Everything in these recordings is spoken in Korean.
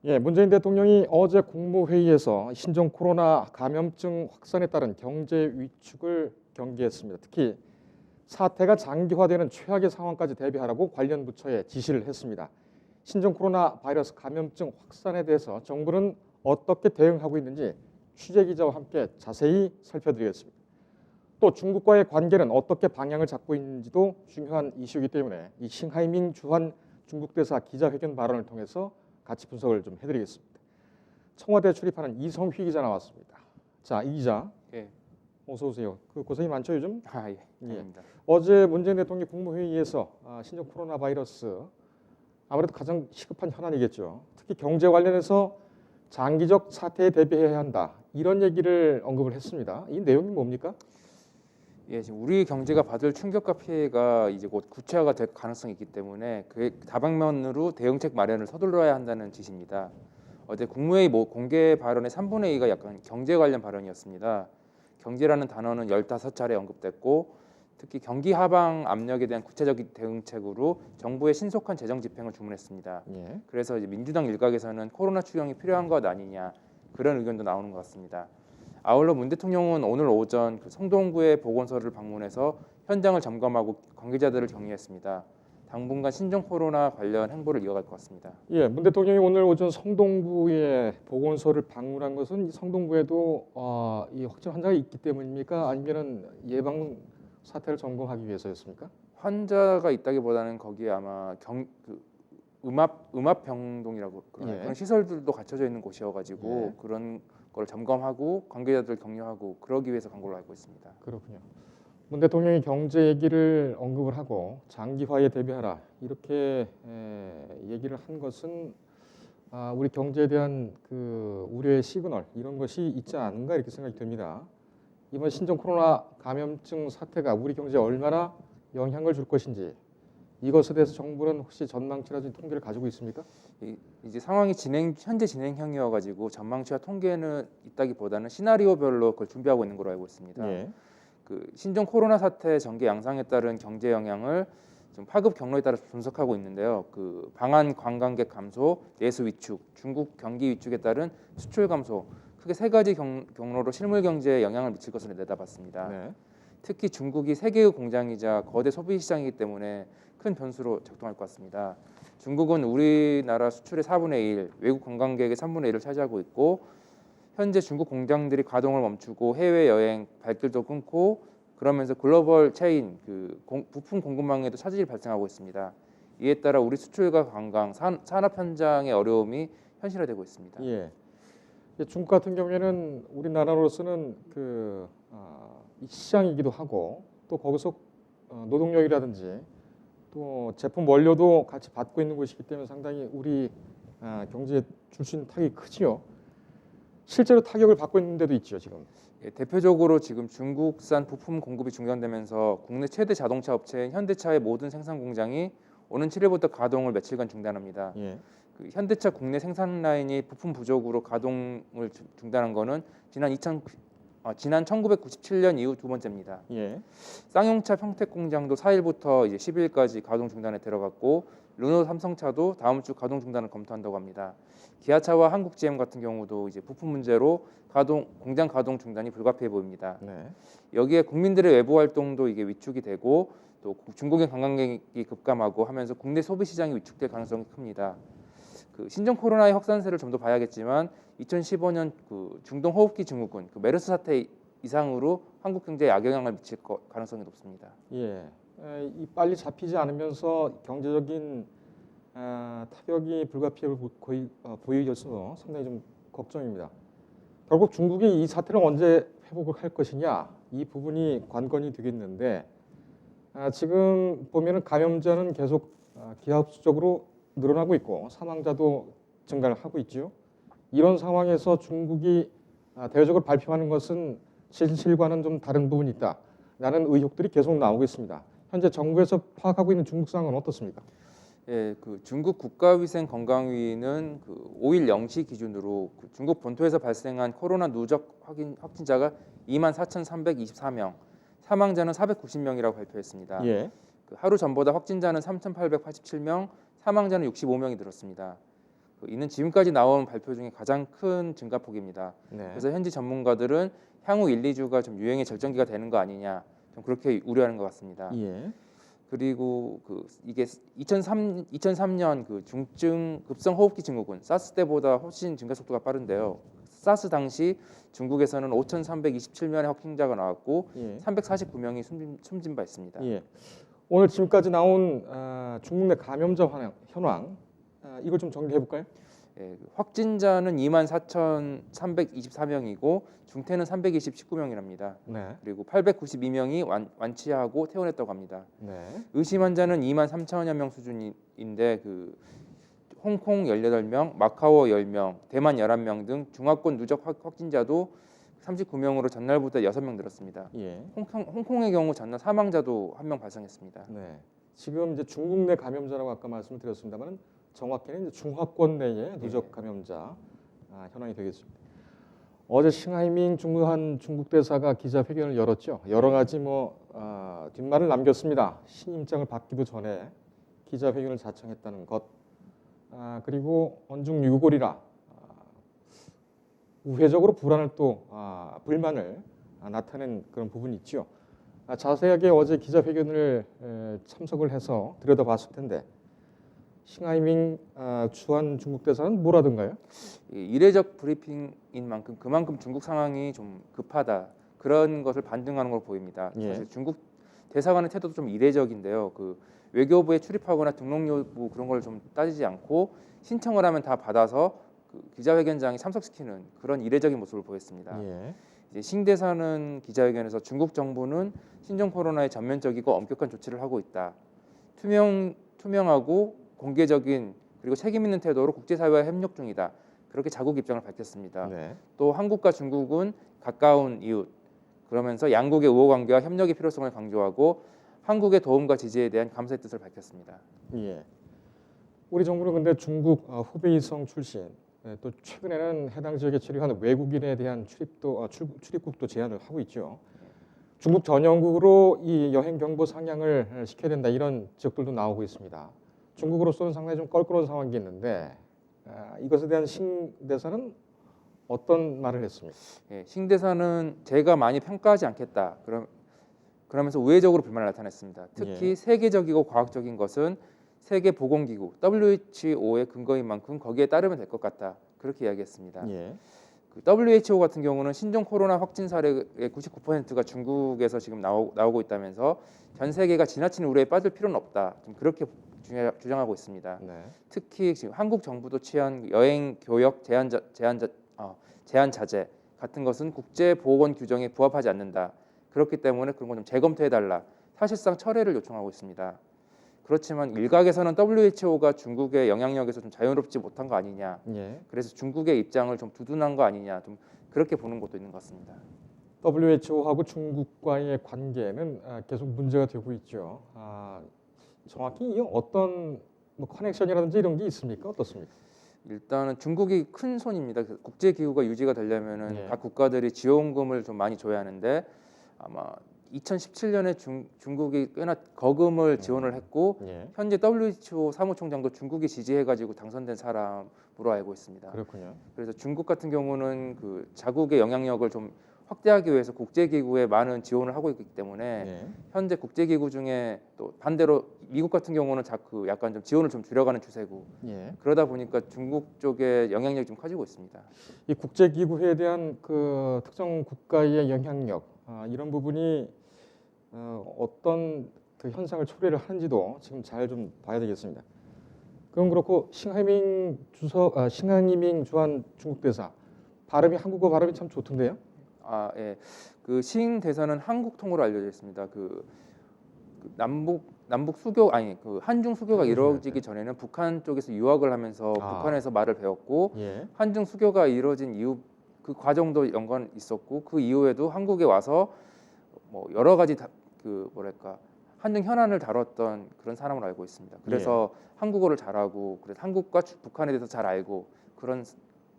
예, 문재인 대통령이 어제 국무회의에서 신종 코로나 감염증 확산에 따른 경제 위축을 경계했습니다. 특히 사태가 장기화되는 최악의 상황까지 대비하라고 관련 부처에 지시를 했습니다. 신종 코로나 바이러스 감염증 확산에 대해서 정부는 어떻게 대응하고 있는지 취재 기자와 함께 자세히 살펴드리겠습니다. 또 중국과의 관계는 어떻게 방향을 잡고 있는지도 중요한 이슈이기 때문에 이 싱하이밍 주한 중국 대사 기자회견 발언을 통해서 같이 분석을 좀 해드리겠습니다. 청와대 출입하는 이성휘 기자 나왔습니다. 자, 이 기자, 예. 어서 오세요. 그 고생이 많죠 요즘? 예. 아닙니다. 어제 문재인 대통령이 국무회의에서 신종 코로나 바이러스 아무래도 가장 시급한 현안이겠죠. 특히 경제 관련해서 장기적 사태에 대비해야 한다. 이런 얘기를 언급을 했습니다. 이 내용이 뭡니까? 예, 지금 우리 경제가 받을 충격과 피해가 이제 곧 구체화가 될 가능성이 있기 때문에 그 다방면으로 대응책 마련을 서둘러야 한다는 지시입니다. 어제 국무회의 공개 발언의 3분의 2가 약간 경제 관련 발언이었습니다. 경제라는 단어는 15차례 언급됐고 특히 경기 하방 압력에 대한 구체적인 대응책으로 정부의 신속한 재정 집행을 주문했습니다. 예. 그래서 이제 민주당 일각에서는 코로나 추경이 필요한 것 아니냐 그런 의견도 나오는 것 같습니다. 아울러 문 대통령은 오늘 오전 성동구의 보건소를 방문해서 현장을 점검하고 관계자들을 격려했습니다. 당분간 신종 코로나 관련 행보를 이어갈 것 같습니다. 예, 문 대통령이 오늘 오전 성동구의 보건소를 방문한 것은 성동구에도 이 확진 환자가 있기 때문입니까? 아니면은 예방 사태를 점검하기 위해서였습니까? 환자가 있다기보다는 거기에 아마 음압병동이라고 예. 그런 시설들도 갖춰져 있는 곳이어가지고 예. 그런 걸 점검하고 관계자들 격려하고 그러기 위해서 간 걸로 알고 있습니다. 그렇군요. 문 대통령이 경제 얘기를 언급을 하고 장기화에 대비하라 이렇게 얘기를 한 것은 우리 경제에 대한 그 우려의 시그널 이런 것이 있지 않은가 이렇게 생각이 듭니다. 이번 신종 코로나 감염증 사태가 우리 경제에 얼마나 영향을 줄 것인지 이것에 대해서 정부는 혹시 전망치라든지 통계를 가지고 있습니까? 이제 상황이 현재 진행형이어가지고 전망치와 통계는 있다기보다는 시나리오별로 그걸 준비하고 있는 걸로 알고 있습니다. 예. 그 신종 코로나 사태 전개 양상에 따른 경제 영향을 좀 파급 경로에 따라 분석하고 있는데요. 그 방한 관광객 감소, 내수 위축, 중국 경기 위축에 따른 수출 감소 크게 세 가지 경로로 실물 경제에 영향을 미칠 것으로 내다봤습니다. 네. 특히 중국이 세계의 공장이자 거대 소비 시장이기 때문에 큰 변수로 작동할 것 같습니다. 중국은 우리나라 수출의 4분의 1, 외국 관광객의 3분의 1을 차지하고 있고 현재 중국 공장들이 가동을 멈추고 해외 여행 발길도 끊고 그러면서 글로벌 체인 부품 공급망에도 차질이 발생하고 있습니다. 이에 따라 우리 수출과 관광, 산업 현장의 어려움이 현실화되고 있습니다. 예. 중국 같은 경우에는 우리나라로서는 이 시장이기도 하고 또 거기서 노동력이라든지 또 제품 원료도 같이 받고 있는 곳이기 때문에 상당히 우리 경제에 줄 수 있는 타격이 크지요. 실제로 타격을 받고 있는 데도 있죠 지금. 예, 대표적으로 지금 중국산 부품 공급이 중단되면서 국내 최대 자동차 업체인 현대차의 모든 생산 공장이 오는 7일부터 가동을 며칠간 중단합니다. 예. 그 현대차 국내 생산 라인이 부품 부족으로 가동을 중단한 거는 지난 1997년 이후 두 번째입니다. 예. 쌍용차 평택 공장도 4일부터 이제 10일까지 가동 중단에 들어갔고 르노 삼성차도 다음 주 가동 중단을 검토한다고 합니다. 기아차와 한국 GM 같은 경우도 이제 부품 문제로 공장 가동 중단이 불가피해 보입니다. 네. 여기에 국민들의 외부 활동도 이게 위축이 되고 또 중국인 관광객이 급감하고 하면서 국내 소비 시장이 위축될 가능성이 큽니다. 그 신종 코로나의 확산세를 좀 더 봐야겠지만 2015년 그 중동 호흡기 증후군 메르스 사태 이상으로 한국 경제에 악영향을 미칠 가능성이 높습니다. 예. 이 빨리 잡히지 않으면서 경제적인 타격이 불가피해 보이어서 상당히 좀 걱정입니다. 결국 중국이 이 사태를 언제 회복을 할 것이냐 이 부분이 관건이 되겠는데 지금 보면은 감염자는 계속 기하급수적으로 늘어나고 있고 사망자도 증가를 하고 있죠. 이런 상황에서 중국이 대외적으로 발표하는 것은 실실과는 좀 다른 부분이 있다라는 의혹들이 계속 나오고 있습니다. 현재 정부에서 파악하고 있는 중국 상황은 어떻습니까? 예, 그 중국 국가위생건강위는 그 5일 0시 기준으로 그 중국 본토에서 발생한 코로나 누적 확진자가 24,324명, 사망자는 490명이라고 발표했습니다. 예. 그 하루 전보다 확진자는 3,887명, 사망자는 65명이 늘었습니다. 이는 지금까지 나온 발표 중에 가장 큰 증가폭입니다. 네. 그래서 현지 전문가들은 향후 1, 2주가 좀 유행의 절정기가 되는 거 아니냐, 좀 그렇게 우려하는 것 같습니다. 예. 그리고 이게 2003년 그 중증 급성 호흡기 증후군 사스 때보다 훨씬 증가 속도가 빠른데요. 사스 당시 중국에서는 5,327명의 확진자가 나왔고 예. 349명이 숨진 바 있습니다. 예. 오늘 지금까지 나온 중국 내 감염자 현황 이걸 좀 정리해 볼까요? 예, 확진자는 24,324명이고 중태는 329명이랍니다. 네. 그리고 892명이 완치하고 퇴원했다고 합니다. 네. 의심 환자는 2만 3천여 명 수준인데 홍콩 18명, 마카오 10명, 대만 11명 등 중화권 누적 확진자도 39명으로 전날보다 6명 늘었습니다. 예. 홍콩의 경우 전날 사망자도 1명 발생했습니다. 네. 지금 이제 중국 내 감염자라고 아까 말씀을 드렸습니다만 정확히는 이제 중화권 내의 누적 감염자 현황이 되겠습니다. 어제 싱하이밍 중국 대사가 기자회견을 열었죠. 여러 가지 뒷말을 남겼습니다. 신임장을 받기도 전에 기자회견을 자청했다는 것. 그리고 언중 유골이라 우회적으로 불안을 불만을 나타낸 그런 부분이 있죠. 자세하게 어제 기자회견을 참석을 해서 들여다봤을 텐데 싱하이밍 주한 중국 대사는 뭐라든가요? 이례적 브리핑인 만큼 그만큼 중국 상황이 좀 급하다 그런 것을 반증하는 걸로 보입니다. 예. 사실 중국 대사관의 태도도 좀 이례적인데요. 외교부에 출입하거나 등록 여부 그런 걸 좀 따지지 않고 신청을 하면 다 받아서 기자회견장에 참석시키는 그런 이례적인 모습을 보였습니다. 예. 이제 싱 대사는 기자회견에서 중국 정부는 신종 코로나에 전면적이고 엄격한 조치를 하고 있다. 투명하고 공개적인 그리고 책임 있는 태도로 국제사회와 협력 중이다. 그렇게 자국 입장을 밝혔습니다. 네. 또 한국과 중국은 가까운 이웃 그러면서 양국의 우호관계와 협력의 필요성을 강조하고 한국의 도움과 지지에 대한 감사의 뜻을 밝혔습니다. 예. 우리 정부는 근데 중국 후베이성 출신 또 최근에는 해당 지역에 체류하는 외국인에 대한 출입국도 제한을 하고 있죠. 중국 전용국으로 이 여행 경보 상향을 시켜야 된다 이런 지적들도 나오고 있습니다. 중국으로서는 상당히 좀 껄끄러운 상황이겠는데 이것에 대한 싱 대사는 어떤 말을 했습니까? 예, 싱 대사는 제가 많이 평가하지 않겠다. 그러면서 우회적으로 불만을 나타냈습니다. 특히 예. 세계적이고 과학적인 것은 세계보건기구 WHO의 근거인 만큼 거기에 따르면 될 것 같다. 그렇게 이야기했습니다. 예. WHO 같은 경우는 신종 코로나 확진 사례의 99%가 중국에서 지금 나오고 있다면서 전 세계가 지나친 우려에 빠질 필요는 없다. 좀 그렇게 주장하고 있습니다. 네. 특히 지금 한국 정부도 취한 여행 교역 제한 자제 같은 것은 국제보건 규정에 부합하지 않는다. 그렇기 때문에 그런 건 좀 재검토해달라. 사실상 철회를 요청하고 있습니다. 그렇지만 일각에서는 WHO가 중국의 영향력에서 좀 자유롭지 못한 거 아니냐. 예. 그래서 중국의 입장을 좀 두둔한 거 아니냐. 좀 그렇게 보는 것도 있는 것 같습니다. WHO하고 중국과의 관계는 계속 문제가 되고 있죠. 정확히 어떤 커넥션이라든지 이런 게 있습니까? 어떻습니까? 일단은 중국이 큰 손입니다. 국제 기구가 유지가 되려면은 예. 각 국가들이 지원금을 좀 많이 줘야 하는데 아마 2017년에 중국이 꽤나 거금을 지원을 했고 예. 현재 WHO 사무총장도 중국이 지지해가지고 당선된 사람으로 알고 있습니다. 그렇군요. 그래서 중국 같은 경우는 자국의 영향력을 좀 확대하기 위해서 국제기구에 많은 지원을 하고 있기 때문에 예. 현재 국제기구 중에 또 반대로 미국 같은 경우는 약간 좀 지원을 좀 줄여가는 추세고 예. 그러다 보니까 중국 쪽의 영향력이 좀 커지고 있습니다. 이 국제기구에 대한 특정 국가의 영향력 이런 부분이 어떤 현상을 초래를 하는지도 지금 잘 좀 봐야 되겠습니다. 그럼 그렇고 싱하이밍 주한 중국 대사 한국어 발음이 참 좋던데요? 예. 싱 대사는 한국 통으로 알려져 있습니다. 남북 수교 한중 수교가 이루어지기 전에는 북한 쪽에서 유학을 하면서 북한에서 말을 배웠고 예. 한중 수교가 이루어진 이후 그 과정도 연관 있었고 그 이후에도 한국에 와서 여러 가지 한중 현안을 다뤘던 그런 사람으로 알고 있습니다. 그래서 한국어를 잘하고 그래서 한국과 북한에 대해서 잘 알고 그런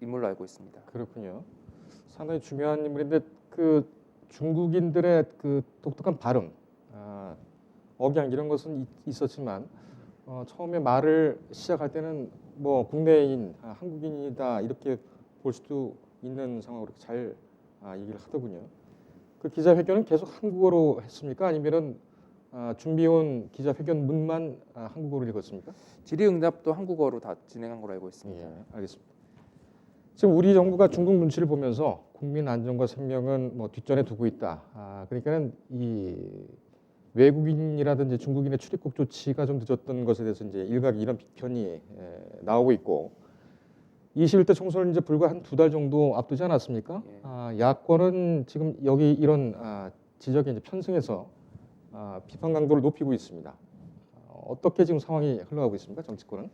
인물로 알고 있습니다. 그렇군요. 상당히 중요한 인물인데 중국인들의 독특한 발음, 억양 이런 것은 있었지만 처음에 말을 시작할 때는 뭐 국내인, 한국인이다 이렇게 볼 수도 있는 상황으로 잘 얘기를 하더군요. 그 기자회견은 계속 한국어로 했습니까? 아니면은 준비해온 기자회견문만 한국어로 읽었습니까? 질의응답도 한국어로 다 진행한 걸로 알고 있습니다. 예, 알겠습니다. 지금 우리 정부가 중국 눈치를 보면서 국민 안전과 생명은 뭐 뒷전에 두고 있다. 그러니까는 이 외국인이라든지 중국인의 출입국 조치가 좀 늦었던 것에 대해서 이제 일각이 이런 비판이 나오고 있고 21대 총선을 이제 불과 한 2달 정도 앞두지 않았습니까? 예. 야권은 지금 여기 이런 지적에 이제 편승해서 비판 강도를 높이고 있습니다. 어떻게 지금 상황이 흘러가고 있습니까? 정치권은?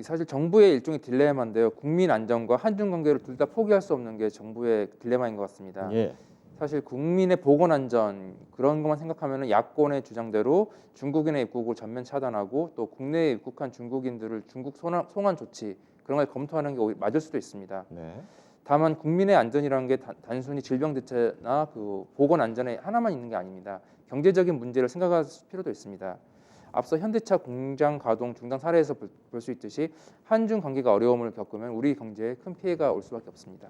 사실 정부의 일종의 딜레마인데요. 국민 안전과 한중 관계를 둘 다 포기할 수 없는 게 정부의 딜레마인 것 같습니다. 예. 사실 국민의 보건 안전 그런 것만 생각하면 야권의 주장대로 중국인의 입국을 전면 차단하고 또 국내에 입국한 중국인들을 중국 송환 조치 그런 걸 검토하는 게 오히려 맞을 수도 있습니다. 네. 다만 국민의 안전이라는 게 단순히 질병 대처나 그 보건 안전에 하나만 있는 게 아닙니다. 경제적인 문제를 생각할 필요도 있습니다. 앞서 현대차 공장 가동 중단 사례에서 볼 수 있듯이 한중 관계가 어려움을 겪으면 우리 경제에 큰 피해가 올 수밖에 없습니다.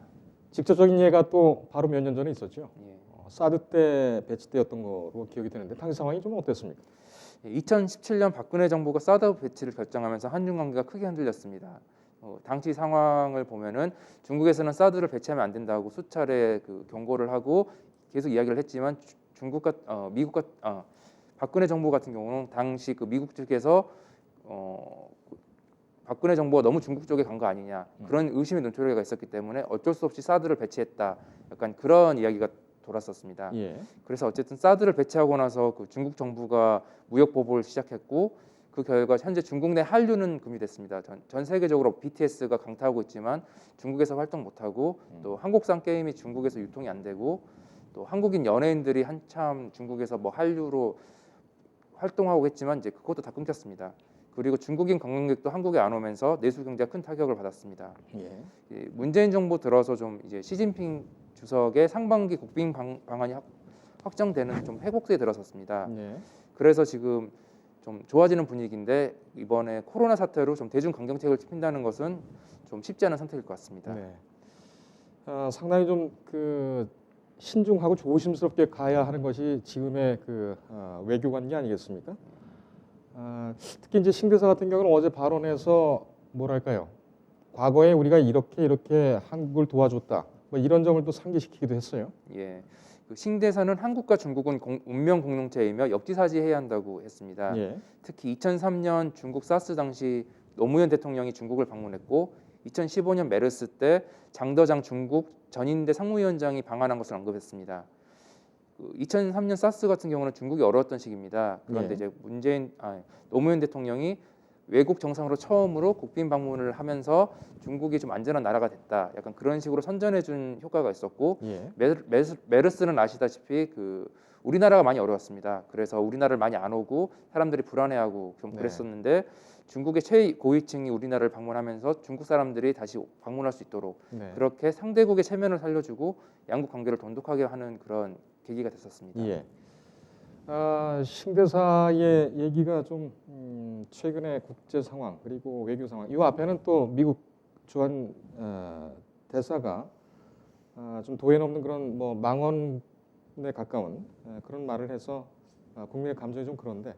직접적인 예가 또 바로 몇 년 전에 있었죠. 예. 사드 때 배치되었던 거로 기억이 되는데 당시 상황이 좀 어땠습니까? 2017년 박근혜 정부가 사드 배치를 결정하면서 한중 관계가 크게 흔들렸습니다. 당시 상황을 보면은 중국에서는 사드를 배치하면 안 된다고 수차례 그 경고를 하고 계속 이야기를 했지만 미국과 박근혜 정부 같은 경우는 당시 그 미국 측에서 박근혜 정부가 너무 중국 쪽에 간 거 아니냐 그런 의심의 눈초리가 있었기 때문에 어쩔 수 없이 사드를 배치했다. 약간 그런 이야기가 돌았었습니다. 예. 그래서 어쨌든 사드를 배치하고 나서 그 중국 정부가 무역 보복을 시작했고 그 결과 현재 중국 내 한류는 금지됐습니다. 전 세계적으로 BTS가 강타하고 있지만 중국에서 활동 못하고 또 한국산 게임이 중국에서 유통이 안 되고 또 한국인 연예인들이 한참 중국에서 뭐 한류로 활동하고 했지만 이제 그것도 다 끊겼습니다. 그리고 중국인 관광객도 한국에 안 오면서 내수 경제가 큰 타격을 받았습니다. 예. 문재인 정부 들어서 좀 이제 시진핑 주석의 상반기 국빈 방안이 확정되는 좀 회복세에 들어섰습니다. 예. 그래서 지금 좀 좋아지는 분위기인데 이번에 코로나 사태로 좀 대중 강경책을 핀다는 것은 좀 쉽지 않은 선택일 것 같습니다. 네. 상당히 좀 그 신중하고 조심스럽게 가야 하는 것이 지금의 그 외교 관계 아니겠습니까? 특히 이제 신 대사 같은 경우는 어제 발언에서 뭐랄까요? 과거에 우리가 이렇게 한국을 도와줬다. 뭐 이런 점을 또 상기시키기도 했어요. 예, 그 신 대사는 한국과 중국은 운명 공동체이며 역지사지해야 한다고 했습니다. 예. 특히 2003년 중국 사스 당시 노무현 대통령이 중국을 방문했고 2015년 메르스 때 장더장 중국 전인대 상무위원장이 방한한 것을 언급했습니다. 2003년 사스 같은 경우는 중국이 어려웠던 시기입니다. 그런데 예. 이제 노무현 대통령이 외국 정상으로 처음으로 국빈 방문을 하면서 중국이 좀 안전한 나라가 됐다. 약간 그런 식으로 선전해준 효과가 있었고 예. 메르스는 아시다시피 그 우리나라가 많이 어려웠습니다. 그래서 우리나라를 많이 안 오고 사람들이 불안해하고 좀 네. 그랬었는데 중국의 최고위층이 우리나라를 방문하면서 중국 사람들이 다시 방문할 수 있도록 네. 그렇게 상대국의 체면을 살려주고 양국 관계를 돈독하게 하는 그런 계기가 됐었습니다. 예. 신 대사의 얘기가 좀 최근의 국제 상황 그리고 외교 상황 이 앞에는 또 미국 주한 대사가 좀 도에 넘는 그런 뭐 망언에 가까운 그런 말을 해서 국민의 감정이 좀 그런데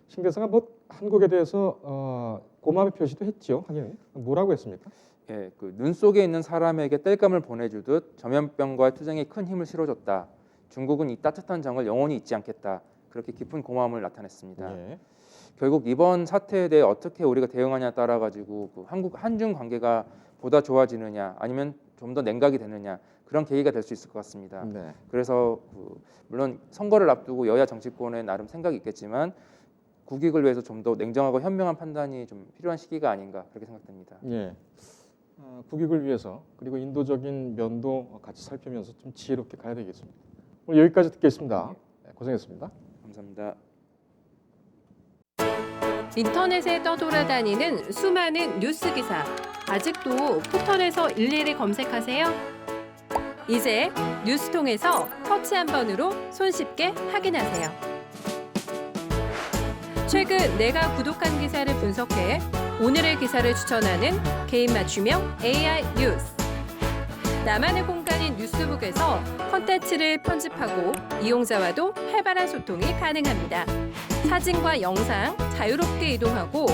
신 대사가 뭐 한국에 대해서 고마움의 표시도 했죠. 하긴 뭐라고 했습니까? 예, 그 눈 속에 있는 사람에게 땔감을 보내주듯 전염병과의 투쟁에 큰 힘을 실어줬다. 중국은 이 따뜻한 정을 영원히 잊지 않겠다. 그렇게 깊은 고마움을 나타냈습니다. 예. 결국 이번 사태에 대해 어떻게 우리가 대응하냐에 따라 가지고 그 한중 관계가 보다 좋아지느냐 아니면 좀 더 냉각이 되느냐 그런 계기가 될 수 있을 것 같습니다. 네. 그래서 물론 선거를 앞두고 여야 정치권에 나름 생각이 있겠지만 국익을 위해서 좀 더 냉정하고 현명한 판단이 좀 필요한 시기가 아닌가 그렇게 생각됩니다. 예. 국익을 위해서 그리고 인도적인 면도 같이 살피면서 좀 지혜롭게 가야 되겠습니다. 오늘 여기까지 듣겠습니다. 네, 고생했습니다. 감사합니다. 인터넷에 떠돌아다니는 수많은 뉴스 기사. 아직도 포털에서 일일이 검색하세요? 이제 뉴스통에서 터치 한 번으로 손쉽게 확인하세요. 최근 내가 구독한 기사를 분석해 오늘의 기사를 추천하는 개인 맞춤형 AI 뉴스. 나만의 공간인 뉴스북에서 콘텐츠를 편집하고 이용자와도 활발한 소통이 가능합니다. 사진과 영상 자유롭게 이동하고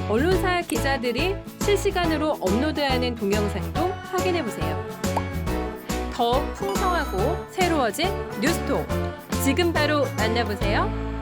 언론사 기자들이 실시간으로 업로드하는 동영상도 확인해보세요. 더 풍성하고 새로워진 뉴스톡. 지금 바로 만나보세요.